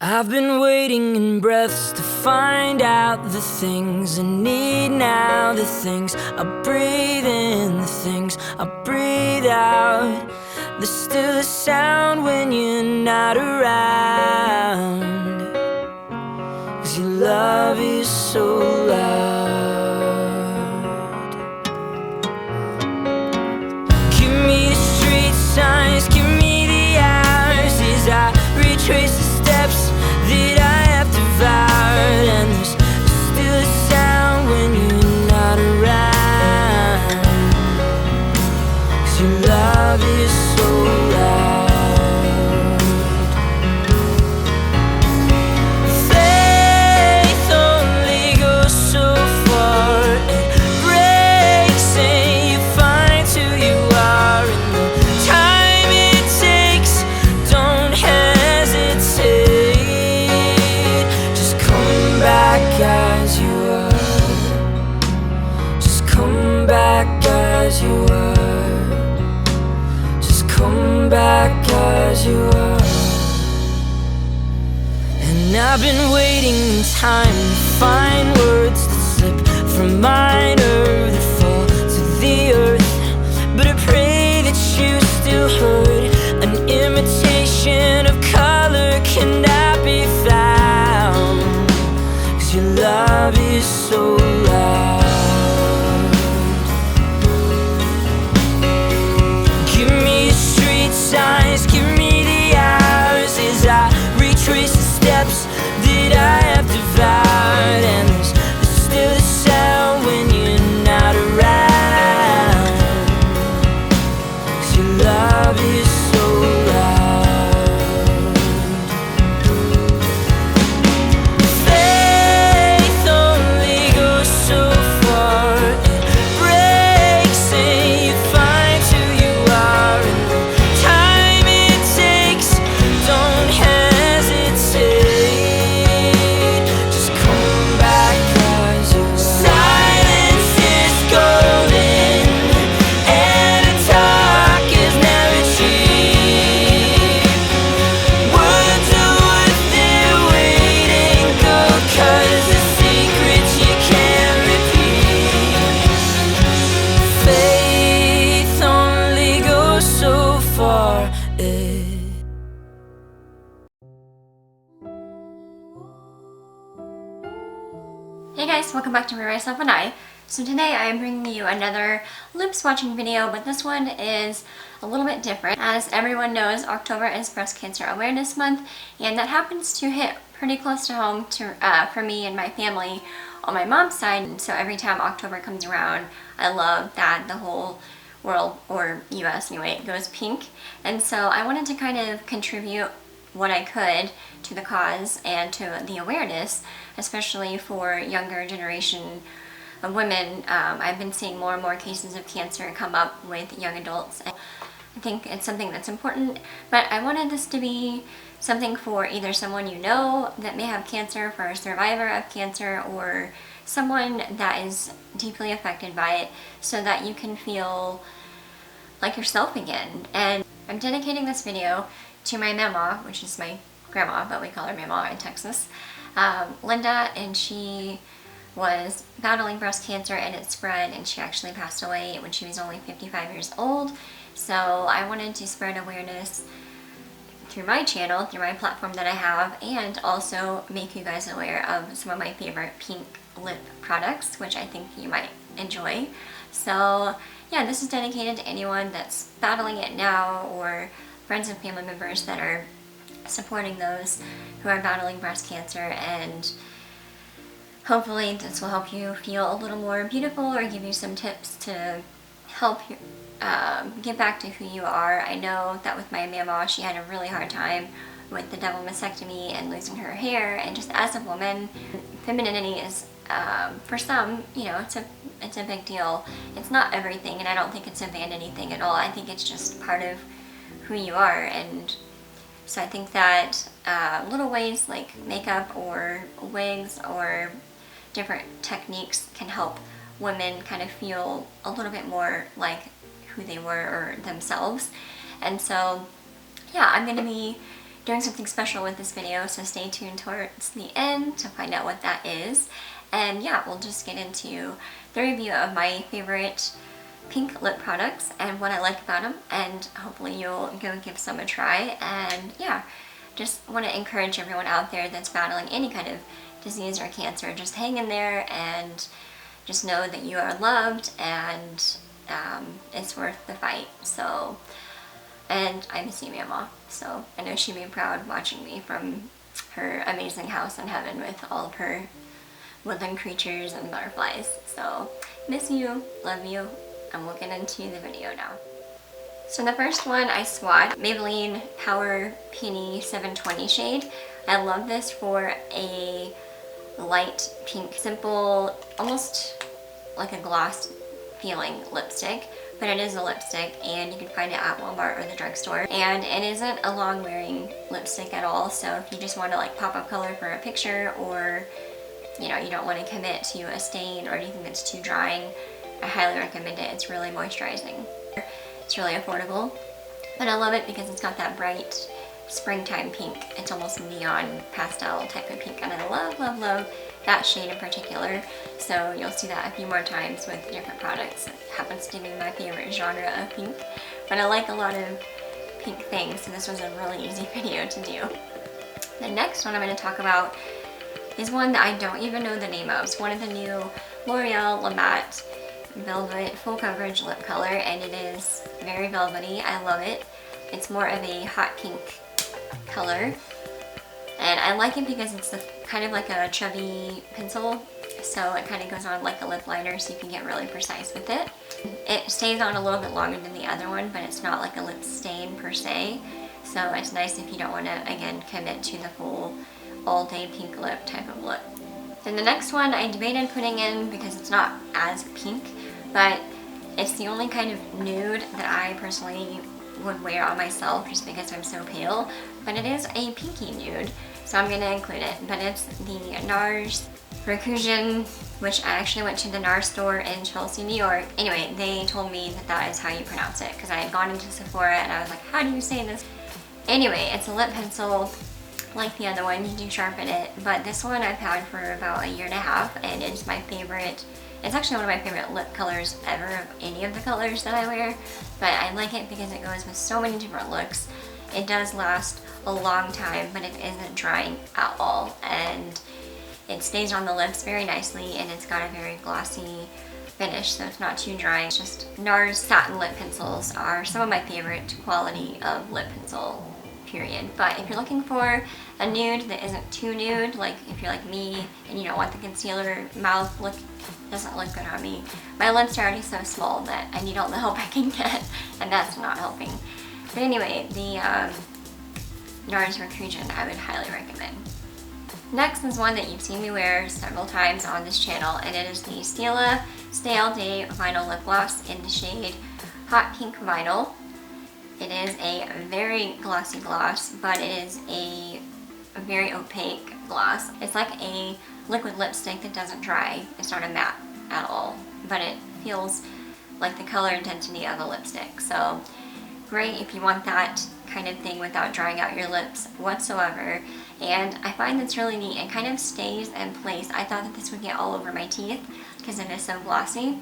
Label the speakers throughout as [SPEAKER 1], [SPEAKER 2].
[SPEAKER 1] I've been waiting in breaths to find out the things I need now, the things I breathe in, the things I breathe out. There's still a sound when you're not around, 'cause your love is so loud. Give me the street signs, give me the hours as I retrace the steps that I have devoured. And there's still a sound when you're not around, 'cause your love is so loud. Faith only goes so far, it breaks and you find who you are. And the time it takes, don't hesitate. Just come back as you are. Just come back as you are. Just come back as you are. And I've been waiting in time to find words that slip from my nerve that fall to the earth. But I pray that you still heard an imitation of color cannot be found, 'cause your love is so loud. Give me the street signs, give me the hours as I retrace the steps that I have devoured. And there's still a sound when you're not around, 'cause your love is so loud. Faith only goes so far, it breaks and you find who you are. And the time it takes, don't hesitate. Just come back as you are. Silence is golden and a talk is never cheap. Words are worth their weight in gold, 'cause the secrets you can't repeat. Faith only goes so far.
[SPEAKER 2] Hey guys, welcome back to BriMyselfAndEye. So today I am bringing you another lip swatching video, but this one is a little bit different. As everyone knows, October is Breast Cancer Awareness Month, and that happens to hit pretty close to home for me and my family on my mom's side. And so every time October comes around, I love that the whole world, or US anyway, goes pink. And so I wanted to kind of contribute what I could to the cause and to the awareness, especially for younger generation of women. I've been seeing more and more cases of cancer come up with young adults. And I think it's something that's important, but I wanted this to be something for either someone you know that may have cancer, for a survivor of cancer, or someone that is deeply affected by it, so that you can feel like yourself again. And I'm dedicating this video to my Mamaw, which is my grandma, but we call her Mamaw in Texas, Linda, and she was battling breast cancer and it spread, and she actually passed away when she was only 55 years old. So I wanted to spread awareness through my channel, through my platform that I have, and also make you guys aware of some of my favorite pink lip products, which I think you might enjoy. So yeah, this is dedicated to anyone that's battling it now, or friends and family members that are supporting those who are battling breast cancer. And hopefully this will help you feel a little more beautiful, or give you some tips to help you get back to who you are. I know that with my Mamaw, she had a really hard time with the double mastectomy and losing her hair, and just as a woman, femininity is for some, you know, it's a big deal. It's not everything, and I don't think it's a vanity thing at all. I think it's just part of who you are. And so I think that little ways like makeup or wigs or different techniques can help women kind of feel a little bit more like who they were, or themselves. And so yeah, I'm going to be doing something special with this video, so stay tuned towards the end to find out what that is. And yeah, we'll just get into the review of my favorite pink lip products and what I like about them, and hopefully you'll go give some a try. And yeah, just want to encourage everyone out there that's battling any kind of disease or cancer, just hang in there and just know that you are loved, and it's worth the fight. So, and I miss you, Mamaw, so I know she'd be proud watching me from her amazing house in heaven with all of her woodland creatures and butterflies. So miss you, love you, and we'll get into the video now. So the first one I swatched, Maybelline-Power Peony 720 shade. I love this for a light pink, simple, almost like a gloss feeling lipstick, but it is a lipstick and you can find it at Walmart or the drugstore. And it isn't a long wearing lipstick at all, so if you just want to like pop up color for a picture, or you know, you don't want to commit to a stain or anything that's too drying, I highly recommend it. It's really moisturizing. It's really affordable, but I love it because it's got that bright springtime pink. It's almost neon pastel type of pink, and I love, love, love that shade in particular. So you'll see that a few more times with different products. It happens to be my favorite genre of pink, but I like a lot of pink things, so this was a really easy video to do. The next one I'm going to talk about is one that I don't even know the name of. It's one of the new L'Oreal La Matte Velvet Full Coverage Lip Color, and it is very velvety. I love it. It's more of a hot pink color, and I like it because it's kind of like a chubby pencil, so it kind of goes on like a lip liner, so you can get really precise with it. It stays on a little bit longer than the other one, but it's not like a lip stain per se, so it's nice if you don't want to, again, commit to the full all day pink lip type of look. Then the next one I debated putting in because it's not as pink, but it's the only kind of nude that I personally would wear on myself just because I'm so pale, but it is a pinky nude, so I'm going to include it. But it's the Nars Rikugien, which I actually went to the Nars store in Chelsea, New York. Anyway, they told me that that is how you pronounce it, because I had gone into Sephora and I was like, how do you say this? Anyway, it's a lip pencil like the other one. You do sharpen it, but this one I've had for about a year and a half, and it's my favorite. It's actually one of my favorite lip colors ever of any of the colors that I wear, but I like it because it goes with so many different looks. It does last a long time, but it isn't drying at all, and it stays on the lips very nicely, and it's got a very glossy finish, so it's not too dry. It's just Nars Satin lip pencils are some of my favorite quality of lip pencil, period. But if you're looking for a nude that isn't too nude, like if you're like me and you don't want the concealer mouth look, doesn't look good on me. My lips are already so small that I need all the help I can get, and that's not helping. But anyway, the Nars Rikugien I would highly recommend. Next is one that you've seen me wear several times on this channel, and it is the Stila Stay All Day Vinyl Lip Gloss in the shade Hot Pink Vinyl. It is a very glossy gloss, but it is a very opaque gloss. It's like a liquid lipstick that doesn't dry. It's not a matte at all, but it feels like the color intensity of a lipstick. So great if you want that kind of thing without drying out your lips whatsoever. And I find that's really neat. It kind of stays in place. I thought that this would get all over my teeth because it is so glossy,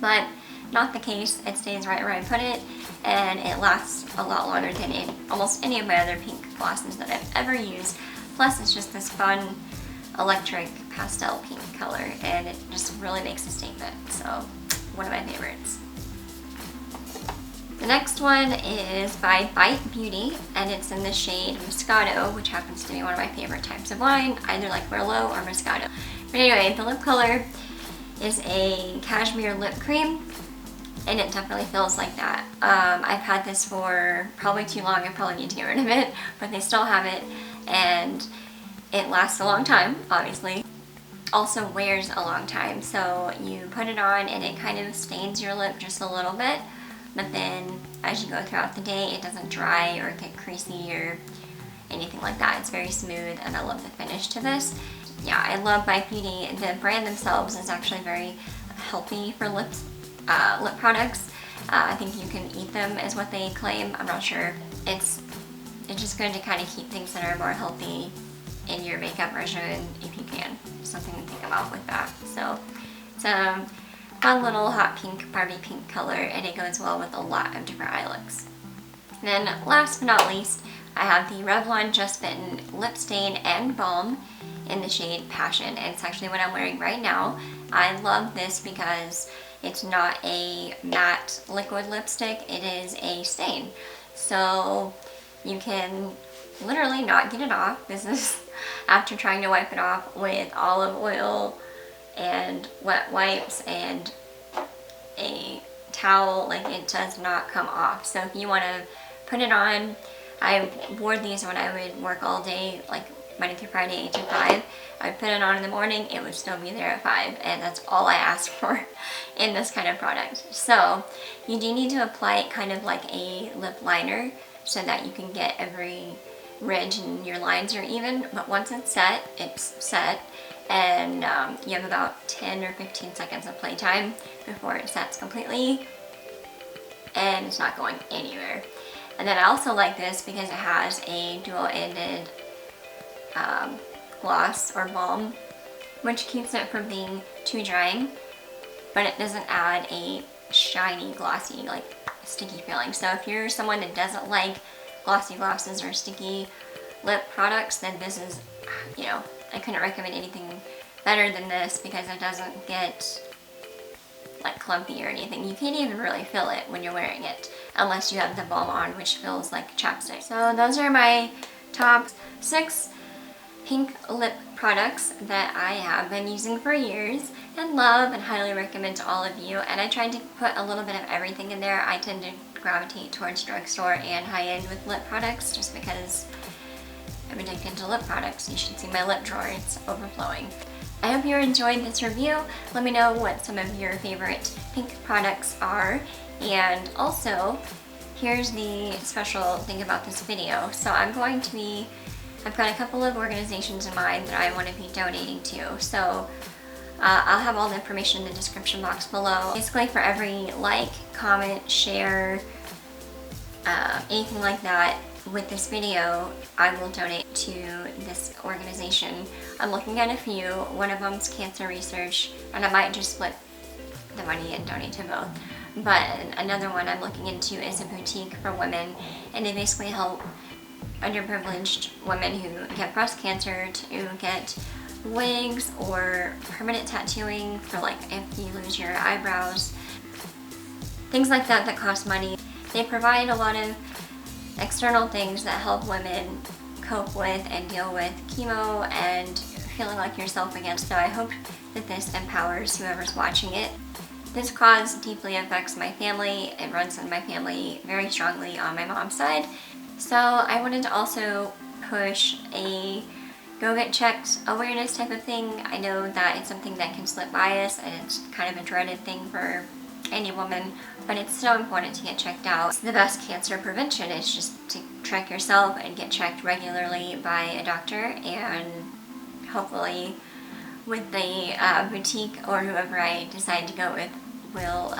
[SPEAKER 2] but not the case. It stays right where I put it, and it lasts a lot longer than almost any of my other pink glosses that I've ever used. Plus, it's just this fun electric pastel pink color, and it just really makes a statement. So, one of my favorites. The next one is by Bite Beauty, and it's in the shade Moscato, which happens to be one of my favorite types of wine, either like Merlot or Moscato. But anyway, the lip color is a Cashmere lip cream, and it definitely feels like that. I've had this for probably too long. I probably need to get rid of it, but they still have it, and it lasts a long time, obviously. Also wears a long time, so you put it on and it kind of stains your lip just a little bit, but then as you go throughout the day, it doesn't dry or get creasy or anything like that. It's very smooth, and I love the finish to this. Yeah, I love Bite Beauty. The brand themselves is actually very healthy for lip products. I think you can eat them is what they claim. I'm not sure. It's it's just good to kind of keep things that are more healthy in your makeup regimen if you can. Something to think about with that. So it's a fun little hot pink, Barbie pink color, and it goes well with a lot of different eye looks. And then last but not least, I have the Revlon Just Bitten Lip Stain and Balm in the shade Passion, and it's actually what I'm wearing right now. I love this because it's not a matte liquid lipstick, it is a stain. So you can literally not get it off. This is after trying to wipe it off with olive oil and wet wipes and a towel, like it does not come off. So if you want to put it on, I wore these when I would work all day, like Monday through Friday, 8 to 5. I would put it on in the morning, it would still be there at 5, and that's all I asked for in this kind of product. So you do need to apply it kind of like a lip liner so that you can get every ridge and your lines are even, but once it's set, and you have about 10 or 15 seconds of playtime before it sets completely, and it's not going anywhere. And then I also like this because it has a dual-ended gloss or balm, which keeps it from being too drying, but it doesn't add a shiny, glossy, like sticky feeling. So if you're someone that doesn't like glossy glosses or sticky lip products, then this is, you know, I couldn't recommend anything better than this because it doesn't get like clumpy or anything. You can't even really feel it when you're wearing it unless you have the balm on, which feels like chapstick. So those are my top 6 pink lip products that I have been using for years and love and highly recommend to all of you. And I tried to put a little bit of everything in there. I tend to gravitate towards drugstore and high-end with lip products just because I'm addicted to lip products. You should see my lip drawer, it's overflowing. I hope you enjoyed this review. Let me know what some of your favorite pink products are. And also, here's the special thing about this video. So I've got a couple of organizations in mind that I want to be donating to. So I'll have all the information in the description box below. Basically for every like, comment, share, anything like that with this video, I will donate to this organization. I'm looking at a few. One of them's cancer research, and I might just split the money and donate to both. But another one I'm looking into is a boutique for women, and they basically help underprivileged women who get breast cancer to get wigs or permanent tattooing for, like, if you lose your eyebrows, things like that that cost money. They provide a lot of external things that help women cope with and deal with chemo and feeling like yourself again. So I hope that this empowers whoever's watching it. This cause deeply affects my family. It runs in my family very strongly on my mom's side. So I wanted to also push a go get checked awareness type of thing. I know that it's something that can slip by us and it's kind of a dreaded thing for any woman, but it's so important to get checked out. The best cancer prevention is just to track yourself and get checked regularly by a doctor, and hopefully with the boutique or whoever I decide to go with will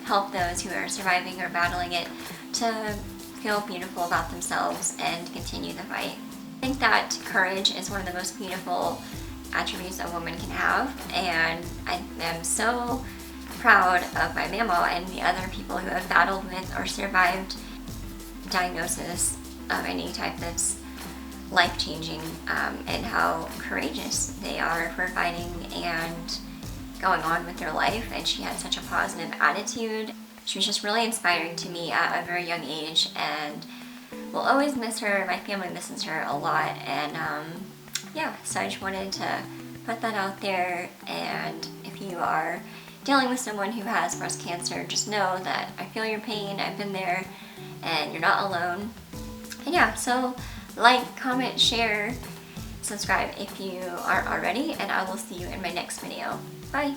[SPEAKER 2] help those who are surviving or battling it to feel beautiful about themselves and continue the fight. I think that courage is one of the most beautiful attributes a woman can have, and I am so proud of my Mamaw and the other people who have battled with or survived diagnosis of any type that's life-changing, and how courageous they are for fighting and going on with their life. And she had such a positive attitude. She was just really inspiring to me at a very young age, and we'll always miss her. My family misses her a lot, and yeah, so I just wanted to put that out there. And if you are dealing with someone who has breast cancer, just know that I feel your pain, I've been there, and you're not alone. And yeah, so like, comment, share, subscribe if you aren't already, and I will see you in my next video. Bye!